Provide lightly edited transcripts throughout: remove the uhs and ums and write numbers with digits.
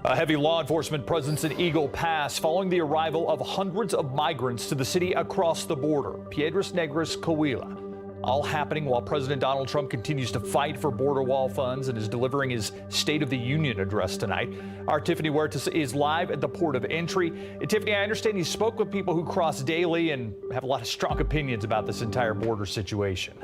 A heavy law enforcement presence in Eagle Pass following the arrival of hundreds of migrants to the city across the border. Piedras Negras, Coahuila. All happening while President Donald Trump continues to fight for border wall funds and is delivering his State of the Union address tonight. Our Tiffany Huertas is live at the port of entry. Tiffany, I understand you spoke with people who cross daily and have a lot of strong opinions about this entire border situation.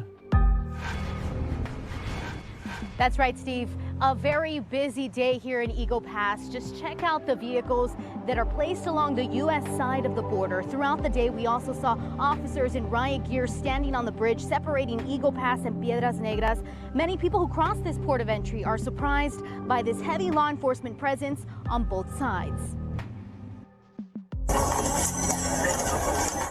That's right, Steve. A very busy day here in Eagle Pass. Just check out the vehicles that are placed along the U.S. side of the border. Throughout the day, we also saw officers in riot gear standing on the bridge separating Eagle Pass and Piedras Negras. Many people who cross this port of entry are surprised by this heavy law enforcement presence on both sides.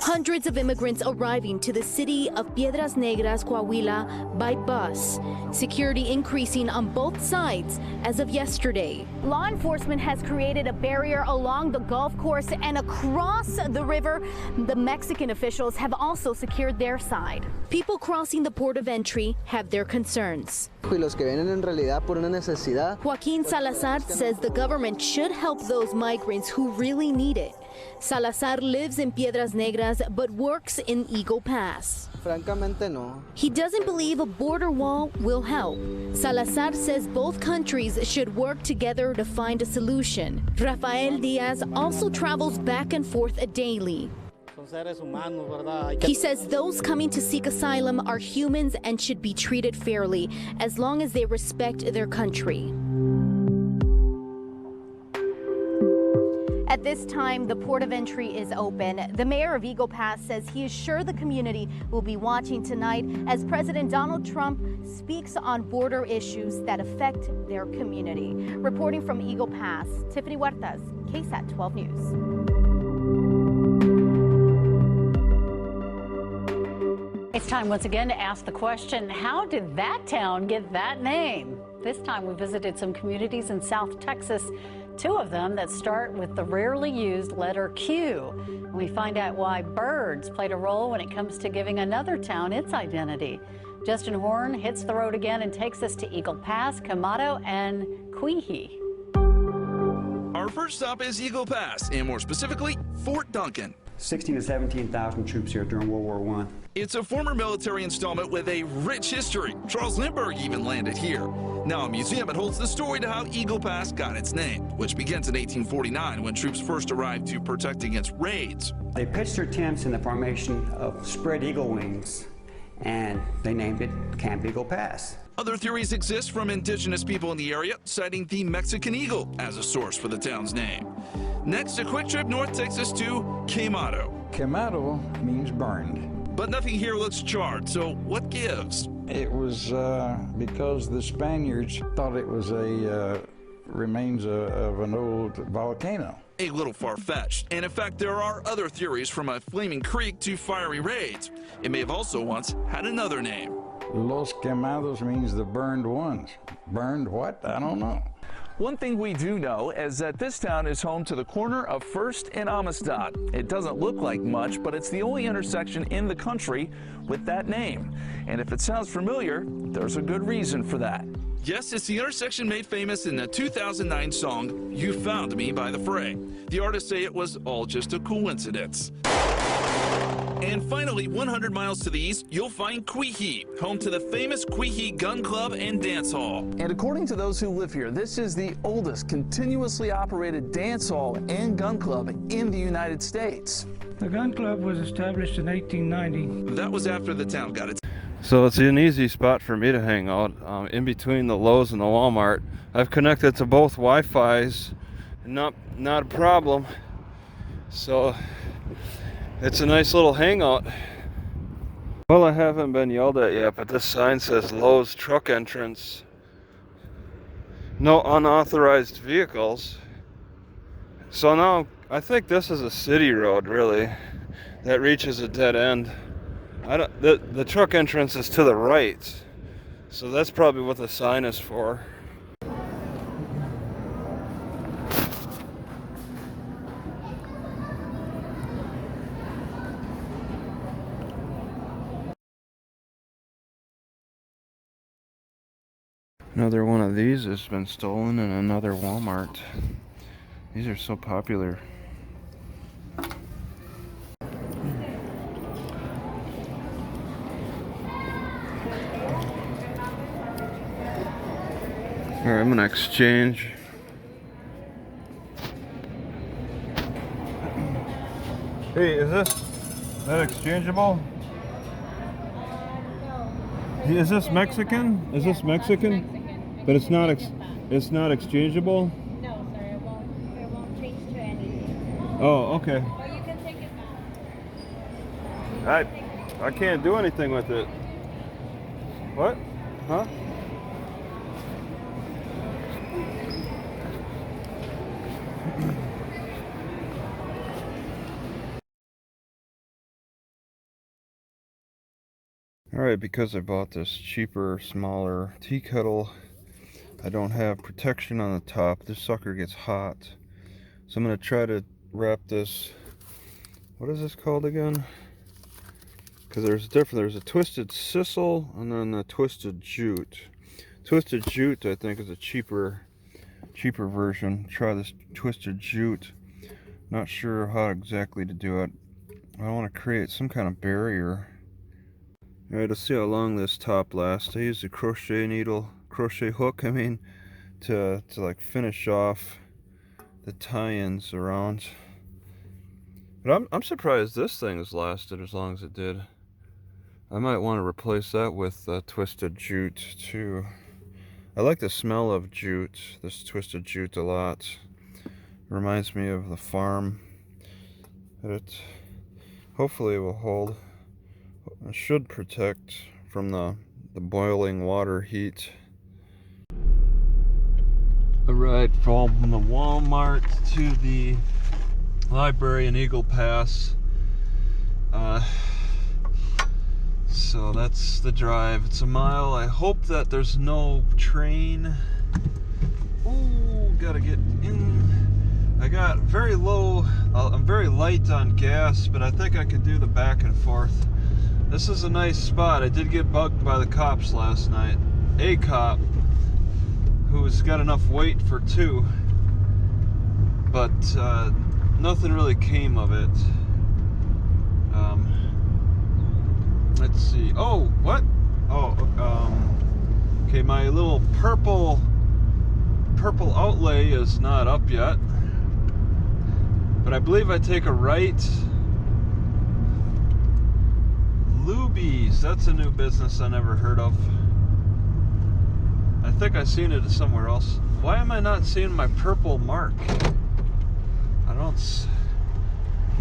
Hundreds of immigrants arriving to the city of Piedras Negras, Coahuila by bus. Security increasing on both sides as of yesterday. Law enforcement has created a barrier along the golf course and across the river. The Mexican officials have also secured their side. People crossing the port of entry have their concerns. Joaquin Salazar says the government should help those migrants who really need it. Salazar lives in Piedras Negras but works in Eagle Pass. Francamente no. He doesn't believe a border wall will help. Salazar says both countries should work together to find a solution. Rafael Diaz also travels back and forth daily. He says those coming to seek asylum are humans and should be treated fairly as long as they respect their country. At this time, the port of entry is open. The mayor of Eagle Pass says he is sure the community will be watching tonight as President Donald Trump speaks on border issues that affect their community. Reporting from Eagle Pass, Tiffany Huertas, KSAT 12 News. It's time once again to ask the question, how did that town get that name? This time we visited some communities in South Texas, two of them that start with the rarely used letter Q. And we find out why birds played a role when it comes to giving another town its identity. Justin Horn hits the road again and takes us to Eagle Pass, Camado, and Cuiji. Our first stop is Eagle Pass, and more specifically, Fort Duncan. 16,000 to 17,000 troops here during World War I. It's a former military installment with a rich history. Charles Lindbergh even landed here. Now a museum, it holds the story to how Eagle Pass got its name, which begins in 1849 when troops first arrived to protect against raids. They pitched their tents in the formation of spread eagle wings, and they named it Camp Eagle Pass. Other theories exist from indigenous people in the area, citing the Mexican eagle as a source for the town's name. Next, a quick trip north takes us to Camado. Camado means burned. But nothing here looks charred, so what gives? It was because the Spaniards thought it was a remains of an old volcano. A little far-fetched. And in fact, there are other theories from a flaming creek to fiery raids. It may have also once had another name. Los Quemados means the burned ones. Burned what? I don't know. One thing we do know is that this town is home to the corner of First and Amistad. It doesn't look like much, but it's the only intersection in the country with that name. And if it sounds familiar, there's a good reason for that. Yes, it's the intersection made famous in the 2009 song, You Found Me by The Fray. The artists say it was all just a coincidence. And finally, 100 miles to the east, you'll find Cuiji, home to the famous Cuiji Gun Club and Dance Hall. And according to those who live here, this is the oldest continuously operated dance hall and gun club in the United States. The gun club was established in 1890. That was after the town got its... So it's an easy spot for me to hang out, in between the Lowe's and the Walmart. I've connected to both Wi-Fis, not a problem. So it's a nice little hangout. Well, I haven't been yelled at yet, but this sign says Lowe's truck entrance. No unauthorized vehicles. So now I think this is a city road, really, that reaches a dead end. The truck entrance is to the right, so that's probably what the sign is for. Another one of these has been stolen in another Walmart. These are so popular. Alright, I'm gonna exchange. Hey, is that exchangeable? Is this Mexican? Is this Mexican? But it's not exchangeable? No, sir, it won't change to anything. Oh, okay. Or you can take it back. I can't do anything with it. What? Huh? Alright, because I bought this cheaper, smaller tea kettle, I don't have protection on the top. This sucker gets hot. So I'm going to try to wrap this, what is this called again? Because there's a twisted sisal and then a twisted jute. Twisted jute I think is a cheaper version. Try this twisted jute. Not sure how exactly to do it. I want to create some kind of barrier. Alright, let's see how long this top lasts. I used a crochet hook, to like finish off the tie-ins around. But I'm surprised this thing has lasted as long as it did. I might want to replace that with twisted jute too. I like the smell of jute, this twisted jute, a lot. Reminds me of the farm. Hopefully it will hold. It should protect from the boiling water heat. Alright, from the Walmart to the library in Eagle Pass. So that's the drive. It's a mile. I hope that there's no train. Ooh, gotta get in. I got very low, I'm very light on gas, but I think I could do the back and forth. This is a nice spot. I did get bugged by the cops last night. A cop who's got enough weight for two, but nothing really came of it. Let's see. Oh, what? Oh, okay, my little purple outlay is not up yet, but I believe I take a right. Lubies, that's a new business I never heard of. I think I've seen it somewhere else. Why am I not seeing my purple mark? I don't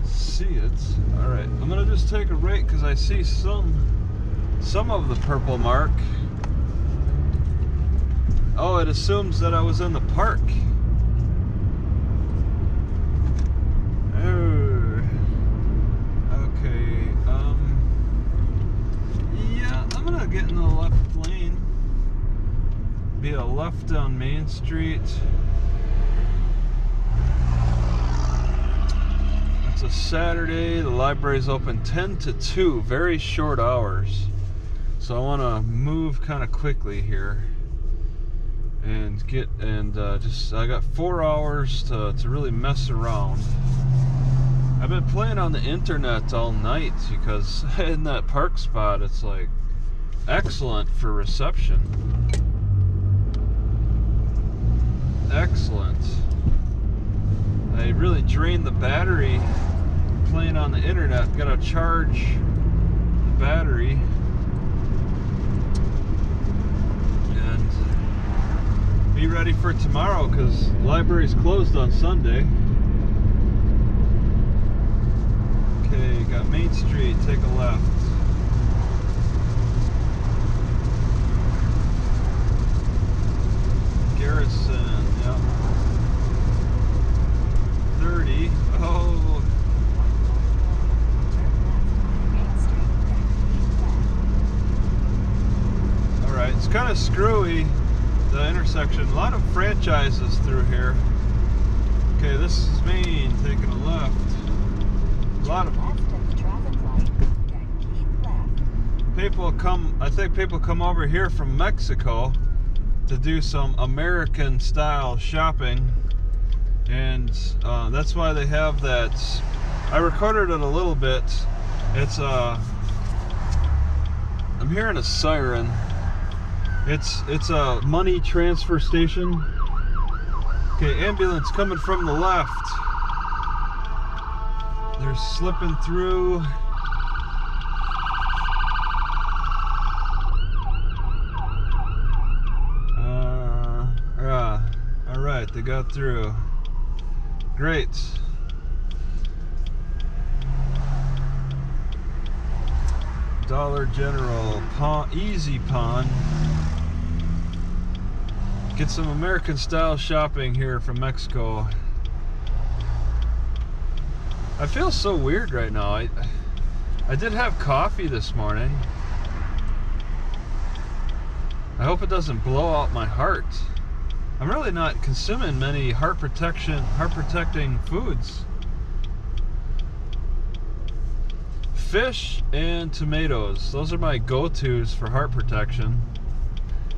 see it. Alright, I'm gonna just take a right because I see some of the purple mark. Oh, it assumes that I was in the park. Get in the left lane. Be a left on Main Street. It's a Saturday. The library's open 10 to 2. Very short hours. So I want to move kind of quickly here and I got 4 hours to really mess around. I've been playing on the internet all night because in that park spot it's like excellent for reception. Excellent. I really drained the battery playing on the internet. Gotta charge the battery. And be ready for tomorrow because the library's closed on Sunday. Okay, got Main Street, take a left. Garrison, yep. 30. Oh. Alright, it's kind of screwy, the intersection. A lot of franchises through here. Okay, this is Main, taking a left. A lot of people come, I think people come over here from Mexico to do some American style shopping, and That's why they have that. I recorded it a little bit. It's I'm hearing a siren. It's a money transfer station. Okay, ambulance coming from the left. They're slipping through. All right, they got through. Great. Dollar General, Easy Pawn. Get some American style shopping here from Mexico. I feel so weird right now. I did have coffee this morning. I hope it doesn't blow out my heart. I'm really not consuming many heart protecting foods. Fish and tomatoes. Those are my go-tos for heart protection.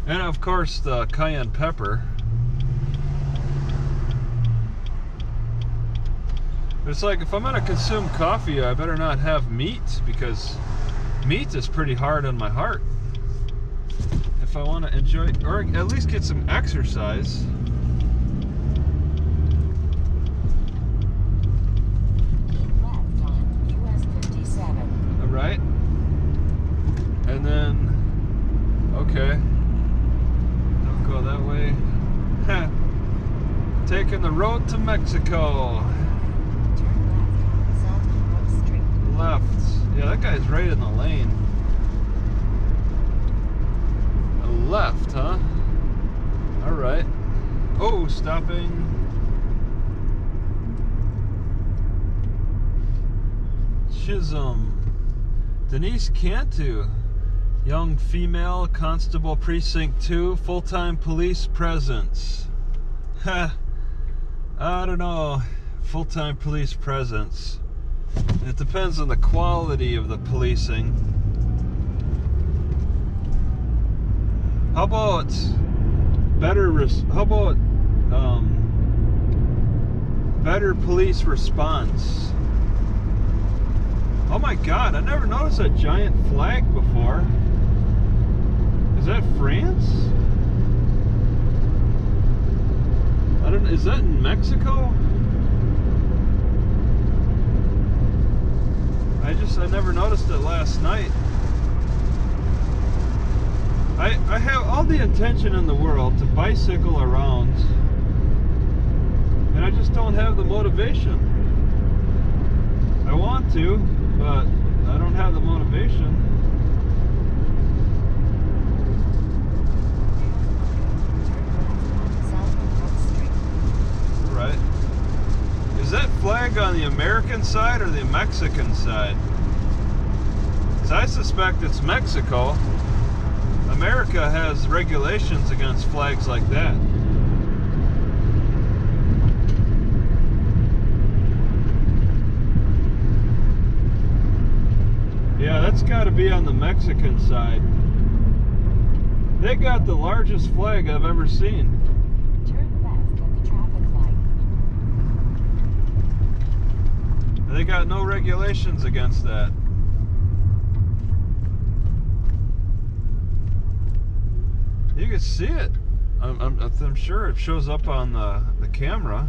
And of course the cayenne pepper. But it's like if I'm gonna consume coffee, I better not have meat, because meat is pretty hard on my heart. If I want to enjoy, or at least get some exercise. Left on US 57. All right. And then, okay. Don't go that way. Taking the road to Mexico. Left. Yeah, that guy's right in the lane. Left, huh? All right. Oh, stopping. Chisholm. Denise Cantu. Young female, Constable Precinct 2, full-time police presence. Ha. I don't know. Full-time police presence. It depends on the quality of the policing. How about better police response? Oh my God, I never noticed a giant flag before. Is that France? I don't know, is that in Mexico? I never noticed it last night. I have all the intention in the world to bicycle around, and I just don't have the motivation. I want to, but I don't have the motivation. Right. Is that flag on the American side or the Mexican side? Because I suspect it's Mexico. America has regulations against flags like that. Yeah, that's got to be on the Mexican side. They got the largest flag I've ever seen. Turn left at the traffic light. They got no regulations against that. You can see it. I'm sure it shows up on the camera.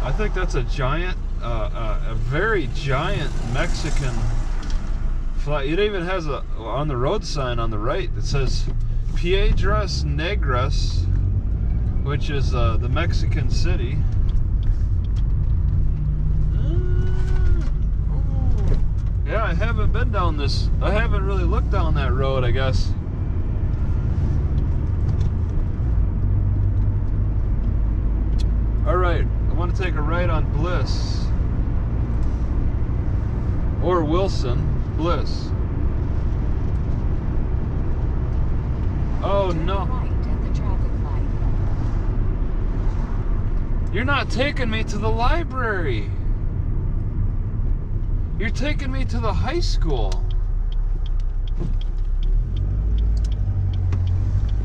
I think that's a giant, a very giant Mexican flag. It even has a on the road sign on the right that says Piedras Negras, which is the Mexican city. Yeah, I haven't been down this. I haven't really looked down that road, I guess. All right, I want to take a right on Bliss or Wilson. Bliss. Oh no! Right at the traffic light. You're not taking me to the library. You're taking me to the high school.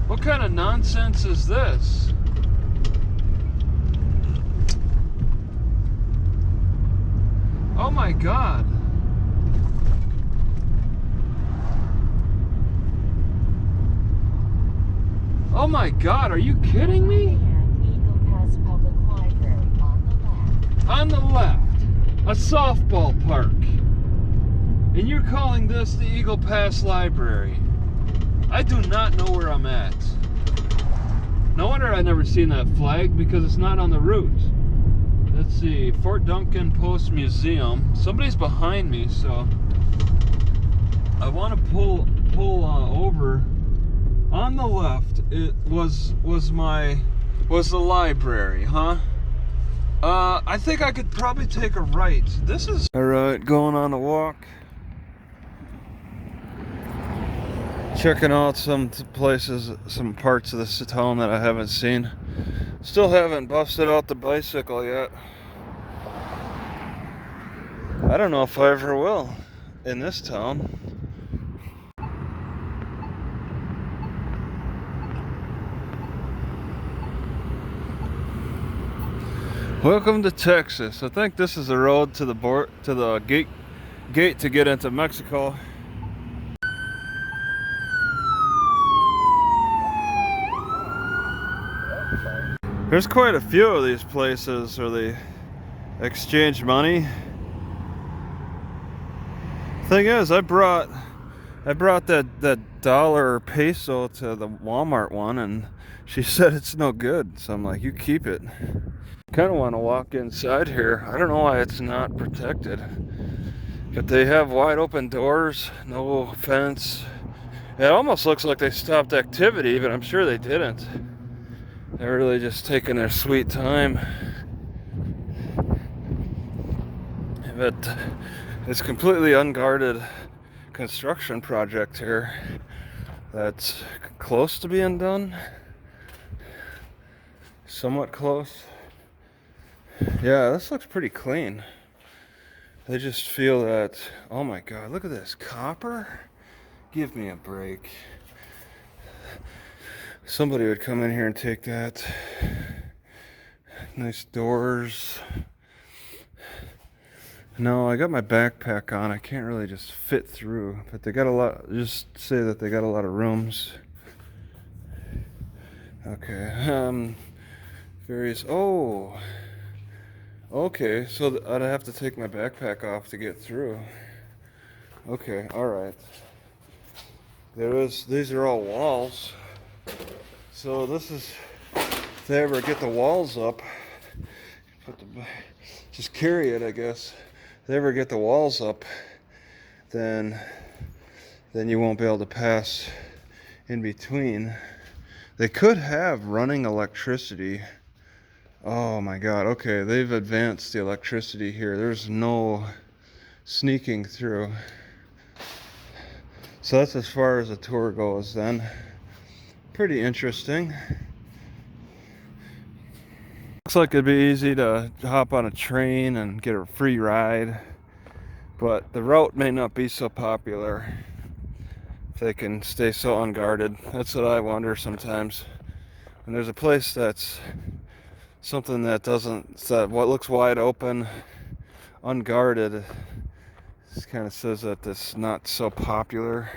What kind of nonsense is this? my God. Oh my God, are you kidding me? And Eagle Pass Public Library on the left. On the left, a softball park. And you're calling this the Eagle Pass Library. I do not know where I'm at. No wonder I've never seen that flag, because it's not on the route. Let's see, Fort Duncan Post Museum. Somebody's behind me, so I want to pull over. On the left, it was the library, huh? I think I could probably take a right. This is all right. Going on a walk, checking out some places, some parts of this town that I haven't seen. Still haven't busted out the bicycle yet. I don't know if I ever will in this town. Welcome to Texas. I think this is the road to the gate to get into Mexico. There's quite a few of these places where they exchange money. Thing is, I brought that dollar peso to the Walmart one, and she said it's no good. So I'm like, you keep it. Kind of want to walk inside here. I don't know why it's not protected, but they have wide open doors, no fence. It almost looks like they stopped activity, but I'm sure they didn't. They're really just taking their sweet time. But it's completely unguarded construction project here that's close to being done. Somewhat close. Yeah, this looks pretty clean. They just feel that, oh my God, look at this copper. Give me a break. Somebody would come in here and take that. Nice doors. No, I got my backpack on. I can't really just fit through, but they got a lot, just say that they got a lot of rooms. Okay, various, oh. Okay, so I'd have to take my backpack off to get through. Okay, all right. These are all walls. So this is, if they ever get the walls up, just carry it, I guess. If they ever get the walls up, then you won't be able to pass in between. They could have running electricity. Oh my God, okay, they've advanced the electricity here. There's no sneaking through. So that's as far as the tour goes then. Pretty interesting. Looks like it'd be easy to hop on a train and get a free ride, but the route may not be so popular if they can stay so unguarded. That's what I wonder sometimes. And there's a place that's something that what looks wide open, unguarded. This kind of says that it's not so popular.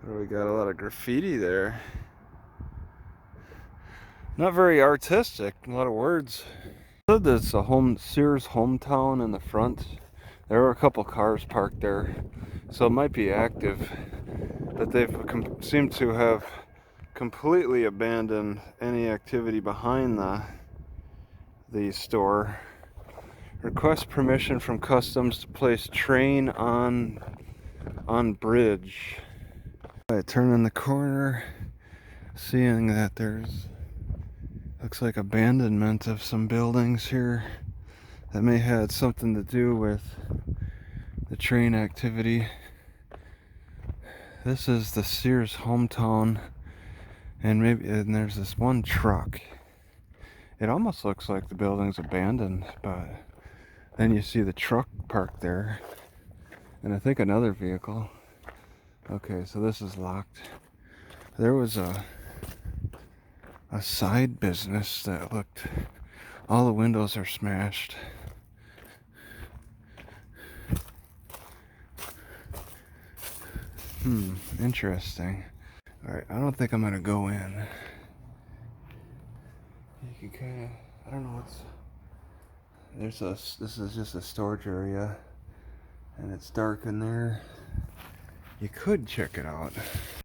We got a lot of graffiti there. Not very artistic, a lot of words. Said that it's a Sears hometown in the front. There were a couple cars parked there, so it might be active. But they've seemed to have completely abandoned any activity behind the store. Request permission from customs to place train on bridge. I turn in the corner, seeing that there's looks like abandonment of some buildings here that may have had something to do with the train activity. This is the Sears hometown, and there's this one truck. It almost looks like the building's abandoned, but then you see the truck parked there, and I think another vehicle. Okay, so this is locked. There was a side business that looked, all the windows are smashed. Interesting. Alright, I don't think I'm gonna go in. You can kinda, I don't know what's, this is just a storage area, and it's dark in there. You could check it out.